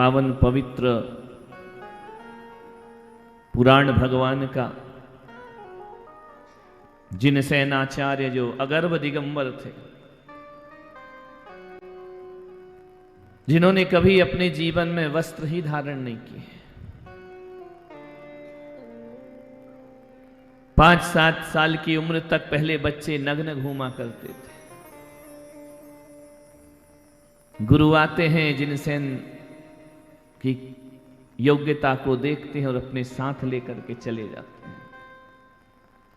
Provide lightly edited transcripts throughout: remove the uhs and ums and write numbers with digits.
पावन पवित्र पुराण भगवान का, जिन सेनाचार्य जो अगर्भ दिगंबर थे, जिन्होंने कभी अपने जीवन में वस्त्र ही धारण नहीं किए, 5-7 साल की उम्र तक पहले बच्चे नग्न घूमा करते थे। गुरु आते हैं, जिनसेन की योग्यता को देखते हैं और अपने साथ लेकर के चले जाते हैं।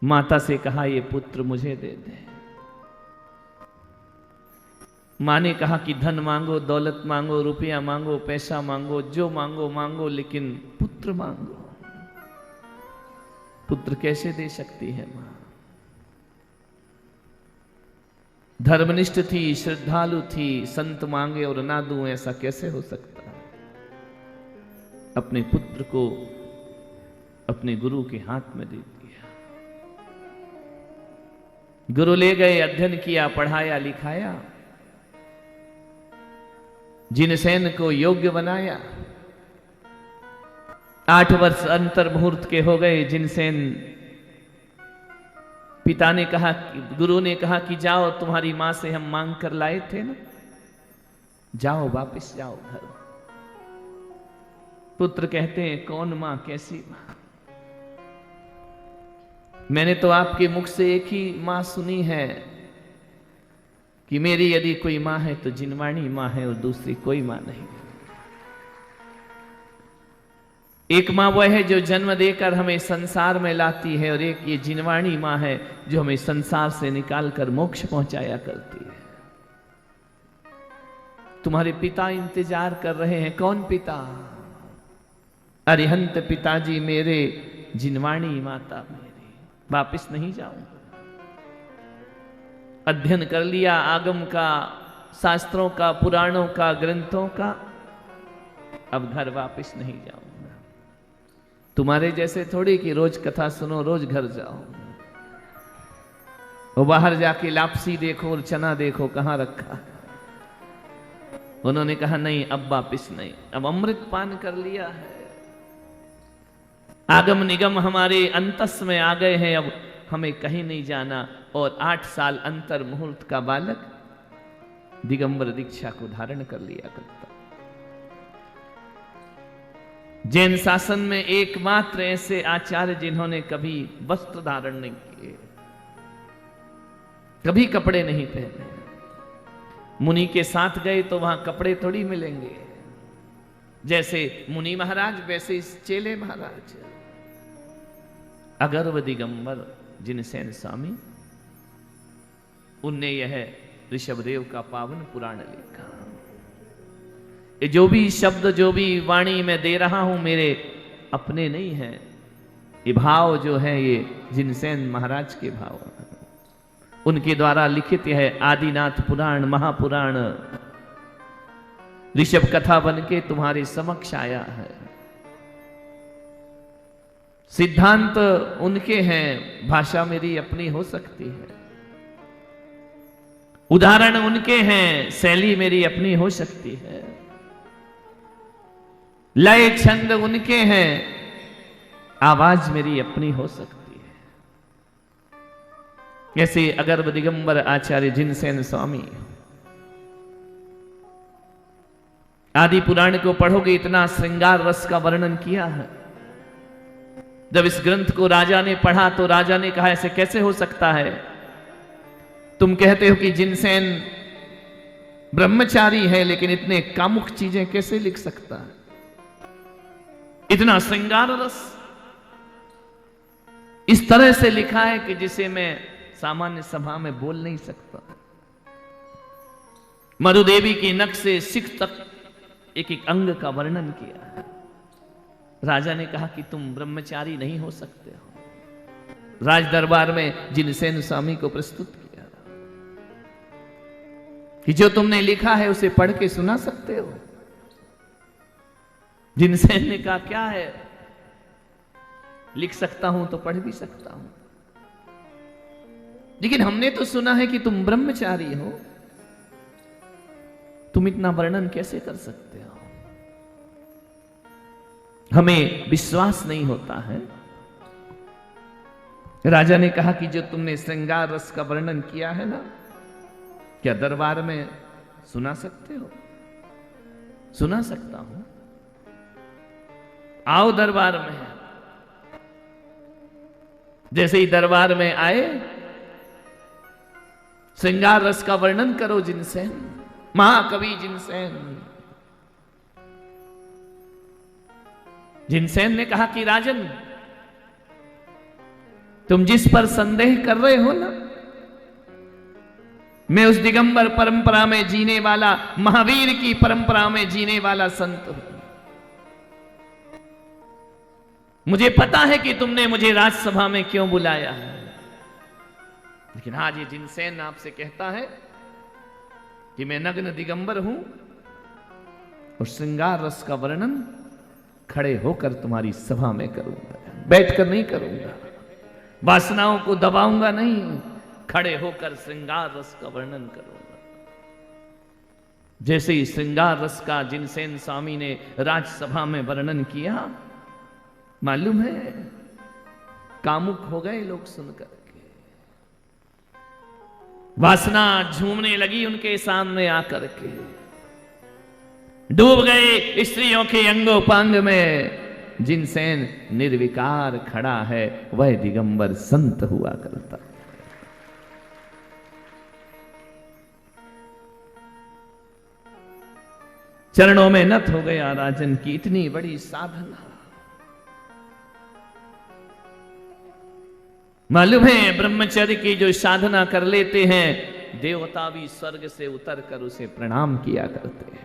माता से कहा, ये पुत्र मुझे दे दे। मां ने कहा कि धन मांगो, दौलत मांगो, रुपया मांगो, पैसा मांगो, जो मांगो मांगो, लेकिन पुत्र मांगो। पुत्र कैसे दे सकती है मां? धर्मनिष्ठ थी, श्रद्धालु थी, संत मांगे और ना दूं, ऐसा कैसे हो सकता है? अपने पुत्र को अपने गुरु के हाथ में दे दिया। गुरु ले गए, अध्ययन किया, पढ़ाया लिखाया, जिनसेन को योग्य बनाया। 8 वर्ष अंतर मुहूर्त के हो गए। जिनसेन पिता ने कहा, गुरु ने कहा कि जाओ, तुम्हारी मां से हम मांग कर लाए थे ना, जाओ वापस जाओ घर। पुत्र कहते हैं, कौन मां, कैसी मां? मैंने तो आपके मुख से एक ही मां सुनी है कि मेरी यदि कोई मां है तो जिनवाणी मां है और दूसरी कोई मां नहीं। एक मां वह है जो जन्म देकर हमें संसार में लाती है, और एक ये जिनवाणी मां है जो हमें संसार से निकालकर मोक्ष पहुंचाया करती है। तुम्हारे पिता इंतजार कर रहे हैं। कौन पिता? अरिहंत पिताजी मेरे, जिनवाणी माता मेरी। वापिस नहीं जाऊंगा। अध्ययन कर लिया आगम का, शास्त्रों का, पुराणों का, ग्रंथों का, अब घर वापिस नहीं जाऊंगा। तुम्हारे जैसे थोड़ी कि रोज कथा सुनो, रोज घर जाओ। वो बाहर जाके लापसी देखो और चना देखो कहां रखा। उन्होंने कहा, नहीं, अब वापिस नहीं, अब अमृत पान कर लिया है, आगम निगम हमारे अंतस में आ गए हैं, अब हमें कहीं नहीं जाना। और 8 साल अंतर मुहूर्त का बालक दिगंबर दीक्षा को धारण कर लिया करता। जैन शासन में एकमात्र ऐसे आचार्य जिन्होंने कभी वस्त्र धारण नहीं किए, कभी कपड़े नहीं पहने। मुनि के साथ गए तो वहां कपड़े थोड़ी मिलेंगे। जैसे मुनि महाराज वैसे इस चेले महाराज। अगर्व दिगंबर जिनसेन स्वामी, उनने यह ऋषभदेव का पावन पुराण लिखा। ये जो भी शब्द, जो भी वाणी मैं दे रहा हूं, मेरे अपने नहीं हैं। ये भाव जो है, ये जिनसेन महाराज के भाव हैं। उनके द्वारा लिखित है आदिनाथ पुराण, महापुराण, ऋषभ कथा बनके तुम्हारे समक्ष आया है। सिद्धांत उनके हैं, भाषा मेरी अपनी हो सकती है। उदाहरण उनके हैं, शैली मेरी अपनी हो सकती है। लय छंद उनके हैं, आवाज मेरी अपनी हो सकती है। ऐसे अगर्भ दिगंबर आचार्य जिनसेन स्वामी। आदि पुराण को पढ़ोगे, इतना श्रृंगार रस का वर्णन किया है। जब इस ग्रंथ को राजा ने पढ़ा तो राजा ने कहा, ऐसे कैसे हो सकता है? तुम कहते हो कि जिनसेन ब्रह्मचारी है, लेकिन इतने कामुक चीजें कैसे लिख सकता है? इतना श्रृंगार रस इस तरह से लिखा है कि जिसे मैं सामान्य सभा में बोल नहीं सकता। मरुदेवी की नख से सिख तक एक एक अंग का वर्णन किया है। राजा ने कहा कि तुम ब्रह्मचारी नहीं हो सकते हो। राज दरबार में जिनसेन स्वामी को प्रस्तुत किया कि जो तुमने लिखा है उसे पढ़ के सुना सकते हो। जिनसेन ने कहा, क्या है, लिख सकता हूं तो पढ़ भी सकता हूं, लेकिन हमने तो सुना है कि तुम ब्रह्मचारी हो, तुम इतना वर्णन कैसे कर सकते हो? हमें विश्वास नहीं होता है। राजा ने कहा कि जो तुमने श्रृंगार रस का वर्णन किया है ना, क्या दरबार में सुना सकते हो? सुना सकता हूं, आओ दरबार में। जैसे ही दरबार में आए, श्रृंगार रस का वर्णन करो जिनसेन, महाकवि जिनसेन। जिनसेन ने कहा कि राजन, तुम जिस पर संदेह कर रहे हो ना, मैं उस दिगंबर परंपरा में जीने वाला, महावीर की परंपरा में जीने वाला संत हूं। मुझे पता है कि तुमने मुझे राजसभा में क्यों बुलाया है, लेकिन आज ये जिनसेन आपसे कहता है कि मैं नग्न दिगंबर हूं और श्रृंगार रस का वर्णन खड़े होकर तुम्हारी सभा में करूंगा, बैठकर नहीं करूंगा, वासनाओं को दबाऊंगा नहीं, खड़े होकर श्रृंगार रस का वर्णन करूंगा। जैसे ही श्रृंगार रस का जिनसेन स्वामी ने राजसभा में वर्णन किया, मालूम है कामुक हो गए लोग सुनकर के, वासना झूमने लगी उनके सामने आकर के, डूब गए स्त्रियों के अंगोपांग में। जिनसेन निर्विकार खड़ा है, वह दिगंबर संत हुआ करता। चरणों में नत हो गया राजन की इतनी बड़ी साधना। मालूम है ब्रह्मचर्य की जो साधना कर लेते हैं, देवता भी स्वर्ग से उतर कर उसे प्रणाम किया करते हैं।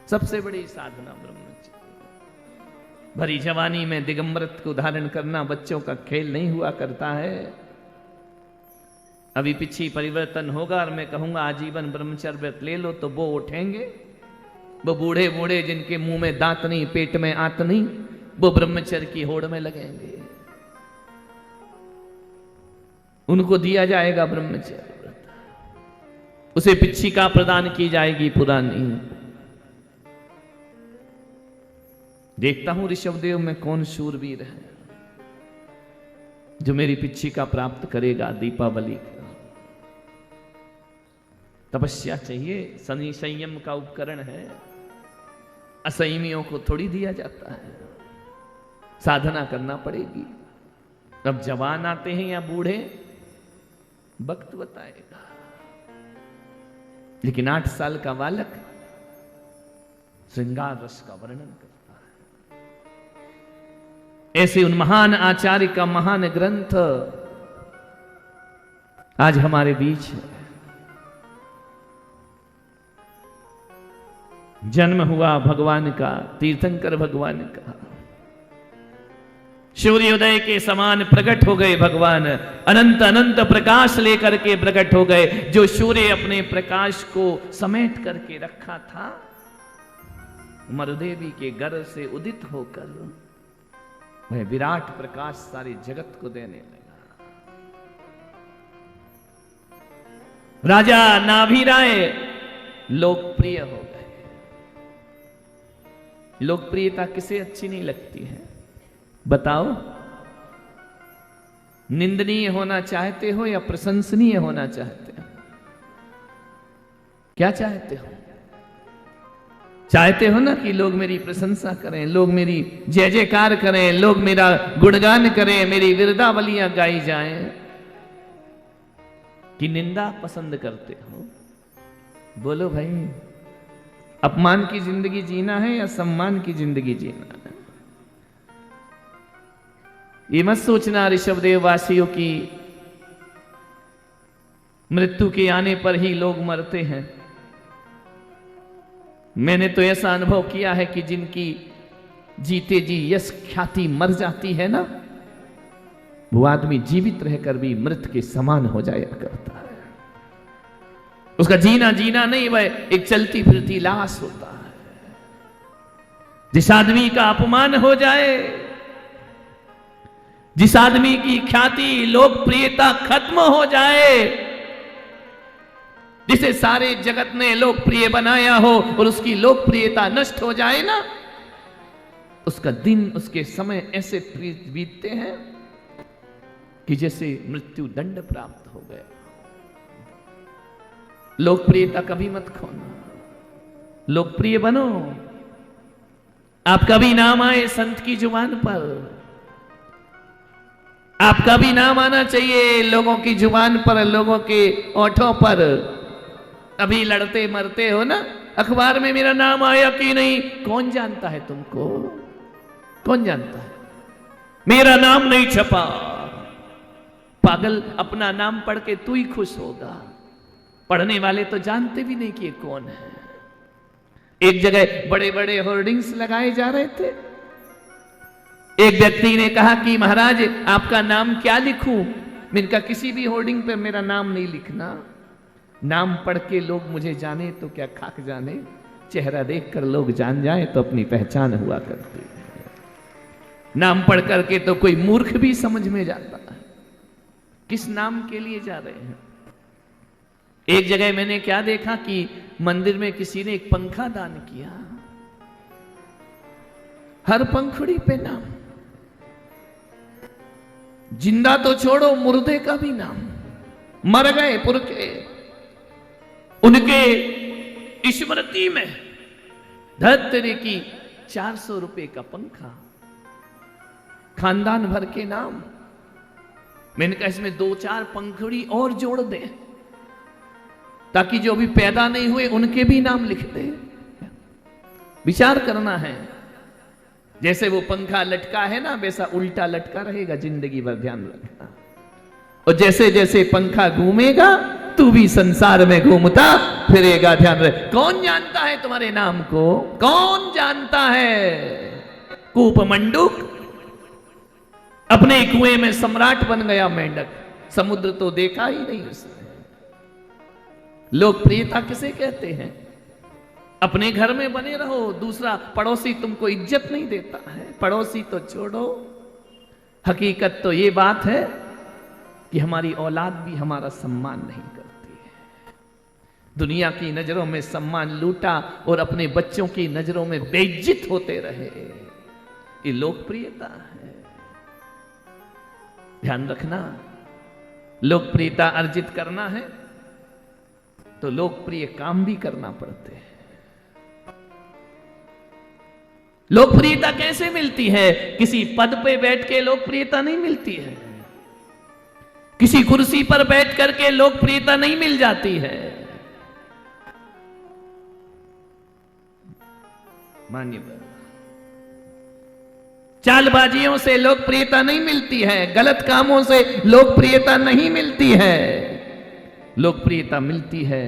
सबसे बड़ी साधना ब्रह्मचर्य। भरी जवानी में दिगंबरत्व को धारण करना बच्चों का खेल नहीं हुआ करता है। अभी पीछे परिवर्तन होगा और मैं कहूंगा आजीवन ब्रह्मचर्य व्रत ले लो, तो वो उठेंगे, वो बूढ़े बूढ़े जिनके मुंह में दांत नहीं, पेट में आंत नहीं, वो ब्रह्मचर्य की होड़ में लगेंगे। उनको दिया जाएगा ब्रह्मचर्य व्रत, उसे पिच्छिका प्रदान की जाएगी पुरानी। देखता हूं ऋषभदेव में कौन शूरवीर है जो मेरी पिच्छिका प्राप्त करेगा दीपावली का। तपस्या चाहिए, शनि संयम का उपकरण है, असंयमियों को थोड़ी दिया जाता है, साधना करना पड़ेगी। अब जवान आते हैं या बूढ़े, वक्त बताएगा। लेकिन 8 साल का बालक श्रृंगार रस का वर्णन करता है। ऐसे उन महान आचार्य का महान ग्रंथ आज हमारे बीच है। जन्म हुआ भगवान का, तीर्थंकर भगवान का, सूर्योदय के समान प्रकट हो गए भगवान, अनंत अनंत प्रकाश लेकर के प्रकट हो गए। जो सूर्य अपने प्रकाश को समेट करके रखा था, मरुदेवी के गर्भ से उदित होकर वह विराट प्रकाश सारे जगत को देने लगा। राजा नाभिराय लोकप्रिय हो गए। लोकप्रियता किसे अच्छी नहीं लगती है बताओ? निंदनीय होना चाहते हो या प्रशंसनीय होना चाहते हो? क्या चाहते हो? चाहते हो ना कि लोग मेरी प्रशंसा करें, लोग मेरी जय जयकार करें, लोग मेरा गुणगान करें, मेरी विरदावलियां गाई जाएं, कि निंदा पसंद करते हो? बोलो भाई, अपमान की जिंदगी जीना है या सम्मान की जिंदगी जीना है? ये मत सोचना ऋषभदेव वासियों की मृत्यु के आने पर ही लोग मरते हैं। मैंने तो ऐसा अनुभव किया है कि जिनकी जीते जी यश ख्याति मर जाती है ना, वो आदमी जीवित रहकर भी मृत के समान हो जाया करता है। उसका जीना जीना नहीं, वह एक चलती फिरती लाश होता है। जिस आदमी का अपमान हो जाए, जिस आदमी की ख्याति लोकप्रियता खत्म हो जाए, जिसे सारे जगत ने लोकप्रिय बनाया हो और उसकी लोकप्रियता नष्ट हो जाए ना, उसका दिन, उसके समय ऐसे बीतते हैं कि जैसे मृत्यु दंड प्राप्त हो गया। लोकप्रियता कभी मत खोना, लोकप्रिय बनो। आपका भी नाम आए संत की जुबान पर, आपका भी नाम आना चाहिए लोगों की जुबान पर, लोगों के ओठों पर। अभी लड़ते मरते हो ना, अखबार में मेरा नाम आया कि नहीं, कौन जानता है तुमको, कौन जानता है? मेरा नाम नहीं छपा। पागल, अपना नाम पढ़ के तू ही खुश होगा, पढ़ने वाले तो जानते भी नहीं कि ये कौन है। एक जगह बड़े बड़े होर्डिंग्स लगाए जा रहे थे। एक व्यक्ति ने कहा कि महाराज आपका नाम क्या लिखूं? मैंने कहा किसी भी होर्डिंग पर मेरा नाम नहीं लिखना, नाम पढ़ के लोग मुझे जाने तो क्या खाक जाने, चेहरा देखकर लोग जान जाए तो अपनी पहचान हुआ करती है। नाम पढ़ करके तो कोई मूर्ख भी समझ में जाता है किस नाम के लिए जा रहे हैं। एक जगह मैंने क्या देखा कि मंदिर में किसी ने एक पंखा दान किया, हर पंखुड़ी पे नाम, जिंदा तो छोड़ो मुर्दे का भी नाम, मर गए पुरखे, उनके स्मृति में धरती की 400 रुपए का पंखा, खानदान भर के नाम। मैंने कहा इसमें 2-4 पंखुड़ी और जोड़ दे ताकि जो भी पैदा नहीं हुए उनके भी नाम लिख दे। विचार करना है, जैसे वो पंखा लटका है ना वैसा उल्टा लटका रहेगा जिंदगी भर, ध्यान रखना। और जैसे जैसे पंखा घूमेगा तू भी संसार में घूमता फिरेगा, ध्यान रहे। कौन जानता है तुम्हारे नाम को, कौन जानता है? कूप मंडूक अपने कुएं में सम्राट बन गया मेंढक, समुद्र तो देखा ही नहीं उसने। लोकप्रियता किसे कहते हैं? अपने घर में बने रहो, दूसरा पड़ोसी तुमको इज्जत नहीं देता है, पड़ोसी तो छोड़ो। हकीकत तो ये बात है कि हमारी औलाद भी हमारा सम्मान नहीं करती है। दुनिया की नजरों में सम्मान लूटा और अपने बच्चों की नजरों में बेइज्जत होते रहे, ये लोकप्रियता है। ध्यान रखना, लोकप्रियता अर्जित करना है तो लोकप्रिय काम भी करना पड़ते हैं। लोकप्रियता कैसे मिलती है? किसी पद पे बैठ के लोकप्रियता नहीं मिलती है, किसी कुर्सी पर बैठ करके लोकप्रियता नहीं मिल जाती है। मान्य चालबाजियों से लोकप्रियता नहीं मिलती है, गलत कामों से लोकप्रियता नहीं मिलती है। लोकप्रियता मिलती है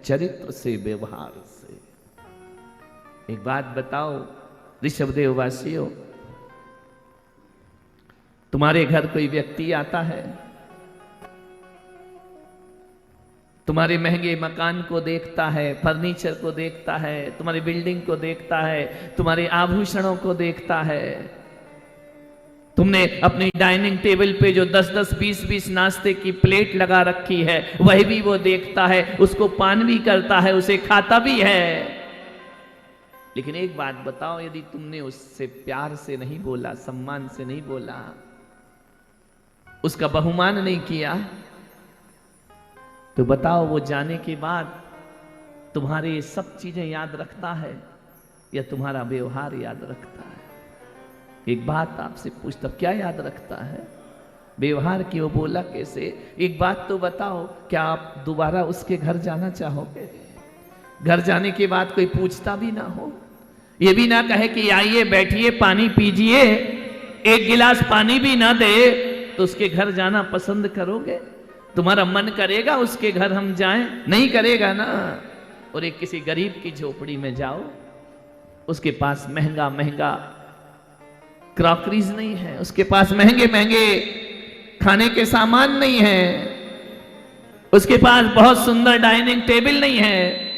चरित्र से, व्यवहार से। एक बात बताओ ऋषभदेव वासियों, तुम्हारे घर कोई व्यक्ति आता है, तुम्हारे महंगे मकान को देखता है, फर्नीचर को देखता है, तुम्हारी बिल्डिंग को देखता है, तुम्हारे आभूषणों को देखता है, तुमने अपनी डाइनिंग टेबल पे जो 10-10, 20-20 नाश्ते की प्लेट लगा रखी है वही भी वो देखता है, उसको पान भी करता है, उसे खाता भी है। लेकिन एक बात बताओ, यदि तुमने उससे प्यार से नहीं बोला, सम्मान से नहीं बोला, उसका बहुमान नहीं किया, तो बताओ वो जाने के बाद तुम्हारे ये सब चीजें याद रखता है या तुम्हारा व्यवहार याद रखता है? एक बात आपसे पूछता, क्या याद रखता है? व्यवहार क्यों बोला कैसे? एक बात तो बताओ, क्या आप दोबारा उसके घर जाना चाहोगे? घर जाने के बाद कोई पूछता भी ना हो, ये भी ना कहे कि आइए बैठिए पानी पीजिए, एक गिलास पानी भी ना दे, तो उसके घर जाना पसंद करोगे? तुम्हारा मन करेगा उसके घर हम जाएं? नहीं करेगा ना। और एक किसी गरीब की झोपड़ी में जाओ, उसके पास महंगा महंगा क्रॉकरीज नहीं है, उसके पास महंगे महंगे खाने के सामान नहीं है, उसके पास बहुत सुंदर डाइनिंग टेबल नहीं है,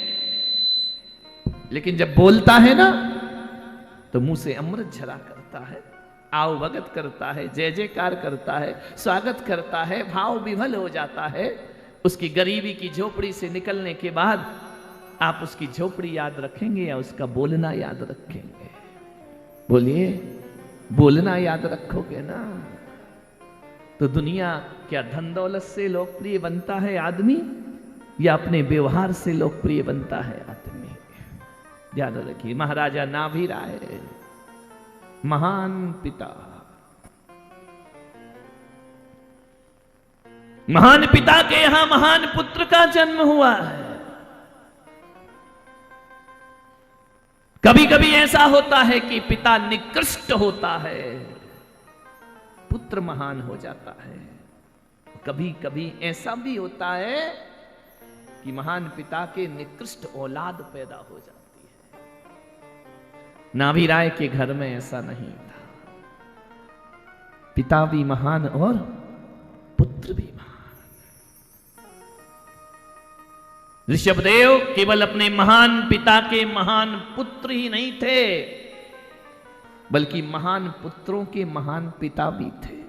लेकिन जब बोलता है ना तो मुंह से अमृत झरा करता है, आओ भगत करता है, जय जयकार करता है, स्वागत करता है, भाव विभल हो जाता है। उसकी गरीबी की झोपड़ी से निकलने के बाद आप उसकी झोपड़ी याद रखेंगे या उसका बोलना याद रखेंगे? बोलिए, बोलना याद रखोगे ना तो दुनिया क्या धन दौलत से लोकप्रिय बनता है आदमी या अपने व्यवहार से लोकप्रिय बनता है आदमी? याद रखिए, महाराजा नाभिराय महान पिता, महान पिता के यहां महान पुत्र का जन्म हुआ है। कभी कभी ऐसा होता है कि पिता निकृष्ट होता है, पुत्र महान हो जाता है। कभी कभी ऐसा भी होता है कि महान पिता के निकृष्ट औलाद पैदा हो जाती है। नाभिराय के घर में ऐसा नहीं था, पिता भी महान और पुत्र भी महान। ऋषभदेव केवल अपने महान पिता के महान पुत्र ही नहीं थे, बल्कि महान पुत्रों के महान पिता भी थे।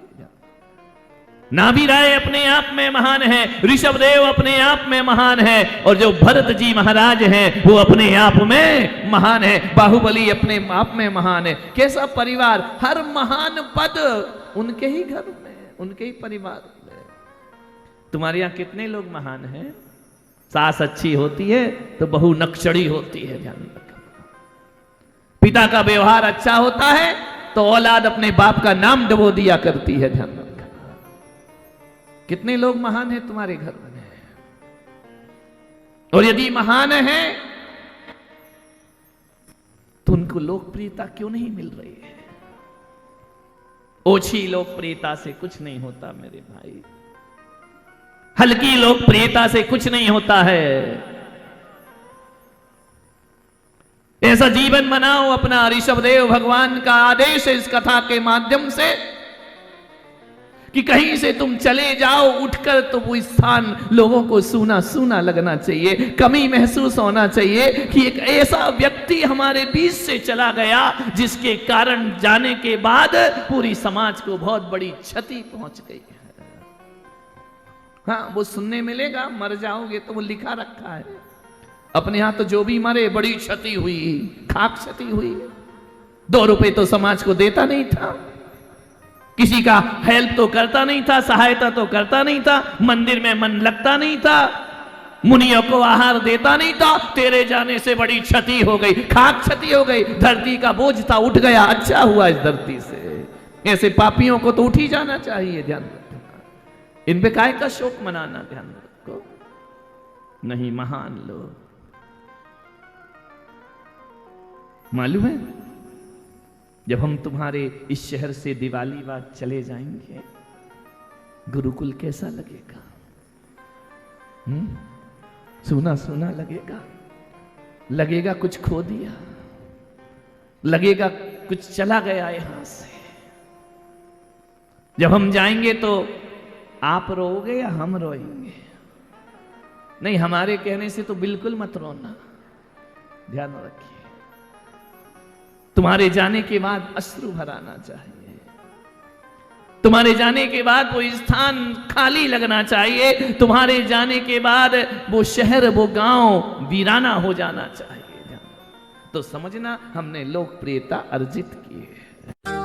नाभिराय अपने आप में महान है, ऋषभदेव अपने आप में महान है, और जो भरत जी महाराज हैं वो अपने आप में महान है। बाहुबली अपने आप में महान है। कैसा परिवार, हर महान पद उनके ही घर में, उनके ही परिवार में। तुम्हारे यहां कितने लोग महान हैं? सास अच्छी होती है तो बहू नक्शड़ी होती है, ध्यान रखना। पिता का व्यवहार अच्छा होता है तो औलाद अपने बाप का नाम डबो दिया करती है, ध्यान रखना। कितने लोग महान हैं तुम्हारे घर में? और यदि महान है तो उनको लोकप्रियता क्यों नहीं मिल रही है? ओछी लोकप्रियता से कुछ नहीं होता मेरे भाई, हल्की लोकप्रियता से कुछ नहीं होता है। ऐसा जीवन बनाओ अपना। ऋषभदेव भगवान का आदेश है इस कथा के माध्यम से कि कहीं से तुम चले जाओ उठकर तो वो स्थान लोगों को सूना सूना लगना चाहिए, कमी महसूस होना चाहिए कि एक ऐसा व्यक्ति हमारे बीच से चला गया जिसके कारण जाने के बाद पूरी समाज को बहुत बड़ी क्षति पहुंच गई है। हाँ, वो सुनने मिलेगा, मर जाओगे तो वो लिखा रखा है अपने यहां, तो जो भी मरे बड़ी क्षति हुई, खाक क्षति हुई। 2 रुपए तो समाज को देता नहीं था, किसी का हेल्प तो करता नहीं था, सहायता तो करता नहीं था, मंदिर में मन लगता नहीं था, मुनियों को आहार देता नहीं था। तेरे जाने से बड़ी क्षति हो गई, खाक क्षति हो गई, धरती का बोझ था उठ गया, अच्छा हुआ इस धरती से। ऐसे पापियों को तो उठ ही जाना चाहिए, ध्यान रखना। इन पे काय का शोक मनाना, ध्यान रखो। नहीं, महान लोग। मालूम है जब हम तुम्हारे इस शहर से दिवाली बाद चले जाएंगे, गुरुकुल कैसा लगेगा? सुना सुना लगेगा, लगेगा कुछ खो दिया, लगेगा कुछ चला गया यहां से। जब हम जाएंगे तो आप रोओगे या हम रोएंगे? नहीं, हमारे कहने से तो बिल्कुल मत रोना, ध्यान रखिए। तुम्हारे जाने के बाद अश्रु भराना चाहिए, तुम्हारे जाने के बाद वो स्थान खाली लगना चाहिए, तुम्हारे जाने के बाद वो शहर वो गांव वीराना हो जाना चाहिए। तो समझना हमने लोकप्रियता अर्जित की है।